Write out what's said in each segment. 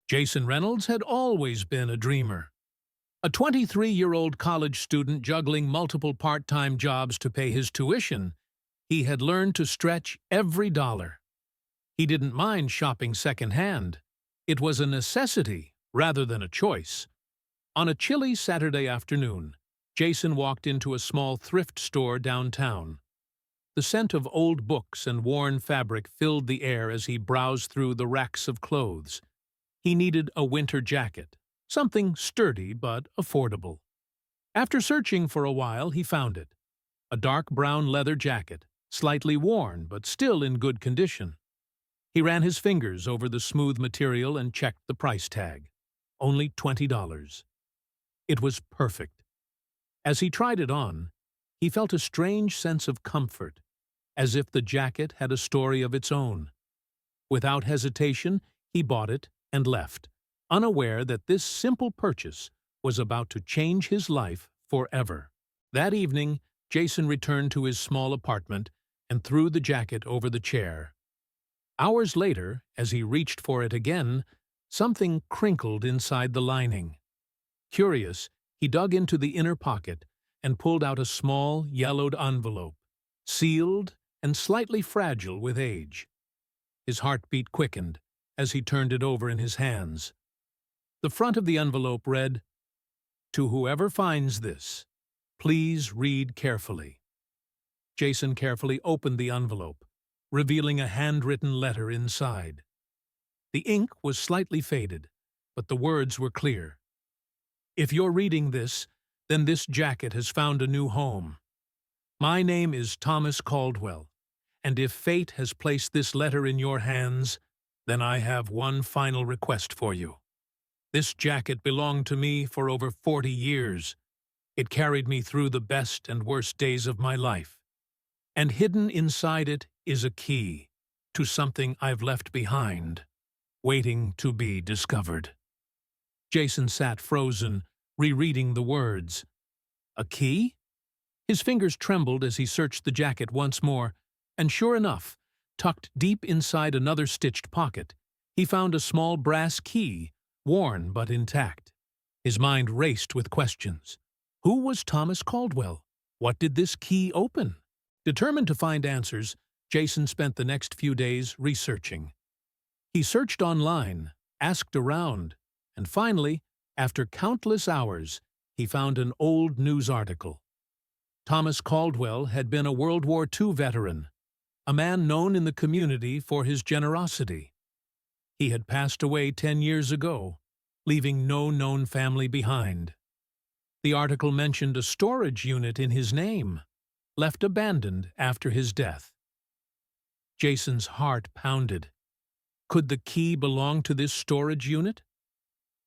Jason Reynolds had always been a dreamer. A 23-year-old college student juggling multiple part-time jobs to pay his tuition, he had learned to stretch every dollar. He didn't mind shopping secondhand. It was a necessity rather than a choice. On a chilly Saturday afternoon, Jason walked into a small thrift store downtown. The scent of old books and worn fabric filled the air as he browsed through the racks of clothes. He needed a winter jacket, something sturdy but affordable. After searching for a while, he found it. A dark brown leather jacket, slightly worn but still in good condition. He ran his fingers over the smooth material and checked the price tag. Only $20. It was perfect. As he tried it on, he felt a strange sense of comfort, as if the jacket had a story of its own. Without hesitation, he bought it and left, unaware that this simple purchase was about to change his life forever. That evening, Jason returned to his small apartment and threw the jacket over the chair. Hours later, as he reached for it again, something crinkled inside the lining. Curious, he dug into the inner pocket and pulled out a small, yellowed envelope, sealed and slightly fragile with age. His heartbeat quickened as he turned it over in his hands. The front of the envelope read, "To whoever finds this, please read carefully." Jason carefully opened the envelope, revealing a handwritten letter inside. The ink was slightly faded, but the words were clear. "If you're reading this, then this jacket has found a new home. My name is Thomas Caldwell, and if fate has placed this letter in your hands, then I have one final request for you. This jacket belonged to me for over 40 years. It carried me through the best and worst days of my life. And hidden inside it is a key to something I've left behind, waiting to be discovered." Jason sat frozen, rereading the words. A key? His fingers trembled as he searched the jacket once more, and sure enough, tucked deep inside another stitched pocket, he found a small brass key, worn but intact. His mind raced with questions. Who was Thomas Caldwell? What did this key open? Determined to find answers, Jason spent the next few days researching. He searched online, asked around, and finally, after countless hours, he found an old news article. Thomas Caldwell had been a World War II veteran, a man known in the community for his generosity. He had passed away 10 years ago, leaving no known family behind. The article mentioned a storage unit in his name, left abandoned after his death. Jason's heart pounded. Could the key belong to this storage unit?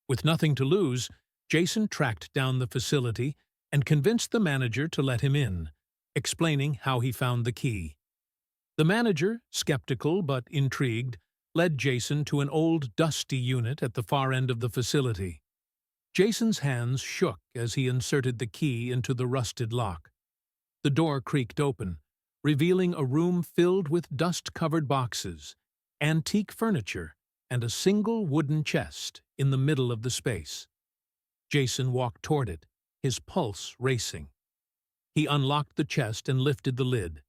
With nothing to lose, Jason tracked down the facility and convinced the manager to let him in, explaining how he found the key. The manager, skeptical but intrigued, led Jason to an old, dusty unit at the far end of the facility. Jason's hands shook as he inserted the key into the rusted lock. The door creaked open, revealing a room filled with dust-covered boxes, antique furniture, and a single wooden chest in the middle of the space. Jason walked toward it, his pulse racing. He unlocked the chest and lifted the lid.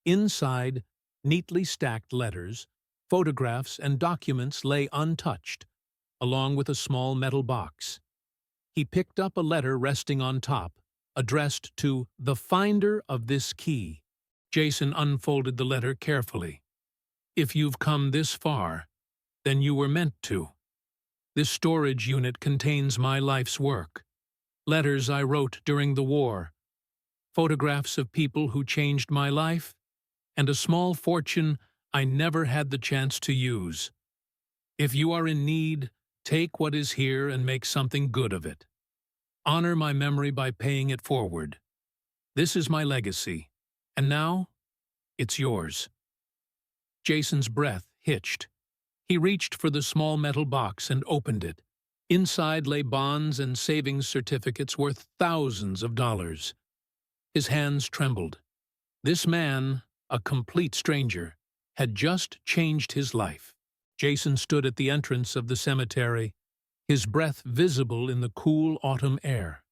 Inside, neatly stacked letters, photographs, and documents lay untouched, along with a small metal box. He picked up a letter resting on top, addressed to the finder of this key. Jason unfolded the letter carefully. If you've come this far, then you were meant to. This storage unit contains my life's work. Letters I wrote during the war, photographs of people who changed my life, and a small fortune I never had the chance to use. If you are in need, take what is here and make something good of it. Honor my memory by paying it forward. This is my legacy, and now, it's yours. Jason's breath hitched. He reached for the small metal box and opened it. Inside lay bonds and savings certificates worth thousands of dollars. His hands trembled. This man, a complete stranger, had just changed his life. Jason stood at the entrance of the cemetery, his breath visible in the cool autumn air.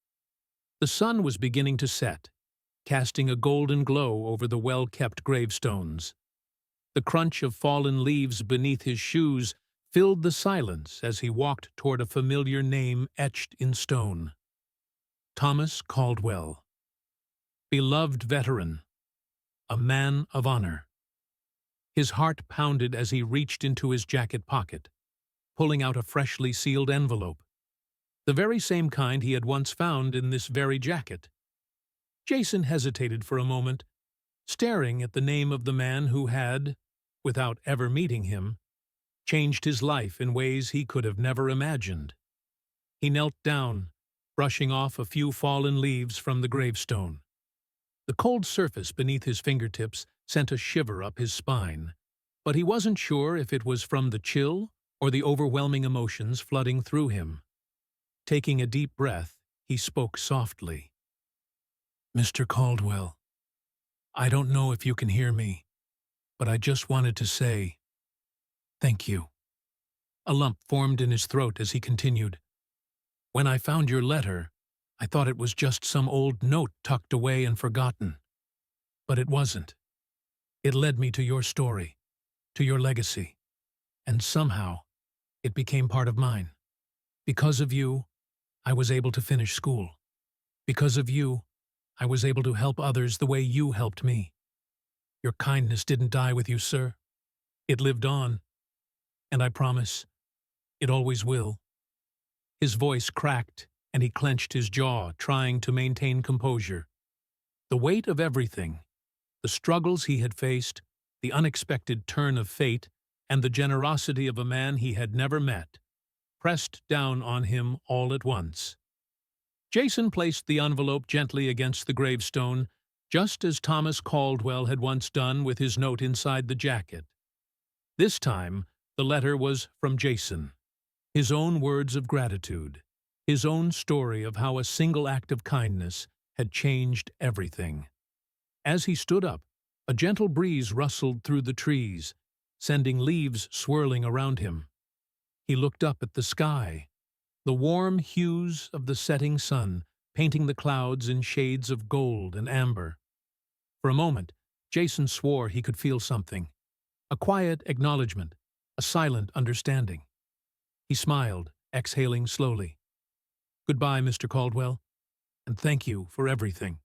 The sun was beginning to set, casting a golden glow over the well-kept gravestones. The crunch of fallen leaves beneath his shoes filled the silence as he walked toward a familiar name etched in stone. Thomas Caldwell. Beloved veteran. A man of honor. His heart pounded as he reached into his jacket pocket, pulling out a freshly sealed envelope, the very same kind he had once found in this very jacket. Jason hesitated for a moment, staring at the name of the man who had, without ever meeting him, changed his life in ways he could have never imagined. He knelt down, brushing off a few fallen leaves from the gravestone. The cold surface beneath his fingertips sent a shiver up his spine, but he wasn't sure if it was from the chill or the overwhelming emotions flooding through him. Taking a deep breath, he spoke softly. Mr. Caldwell, I don't know if you can hear me, but I just wanted to say, thank you. A lump formed in his throat as he continued. When I found your letter, I thought it was just some old note tucked away and forgotten. But it wasn't. It led me to your story, to your legacy, and somehow it became part of mine. Because of you, I was able to finish school. Because of you, I was able to help others the way you helped me. Your kindness didn't die with you, sir. It lived on, and I promise, it always will. His voice cracked, and he clenched his jaw, trying to maintain composure. The weight of everything, the struggles he had faced, the unexpected turn of fate, and the generosity of a man he had never met, pressed down on him all at once. Jason placed the envelope gently against the gravestone, just as Thomas Caldwell had once done with his note inside the jacket. This time, the letter was from Jason, his own words of gratitude, his own story of how a single act of kindness had changed everything. As he stood up, a gentle breeze rustled through the trees, sending leaves swirling around him. He looked up at the sky, the warm hues of the setting sun painting the clouds in shades of gold and amber. For a moment, Jason swore he could feel something, a quiet acknowledgement, a silent understanding. He smiled, exhaling slowly. Goodbye, Mr. Caldwell, and thank you for everything.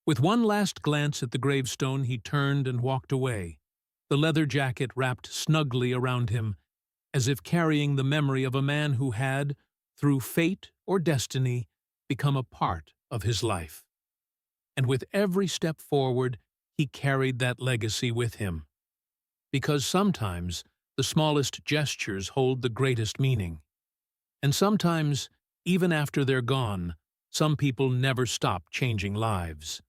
With one last glance at the gravestone, he turned and walked away, the leather jacket wrapped snugly around him, as if carrying the memory of a man who had, through fate or destiny, become a part of his life. And with every step forward, he carried that legacy with him. Because sometimes the smallest gestures hold the greatest meaning. And sometimes, even after they're gone, some people never stop changing lives.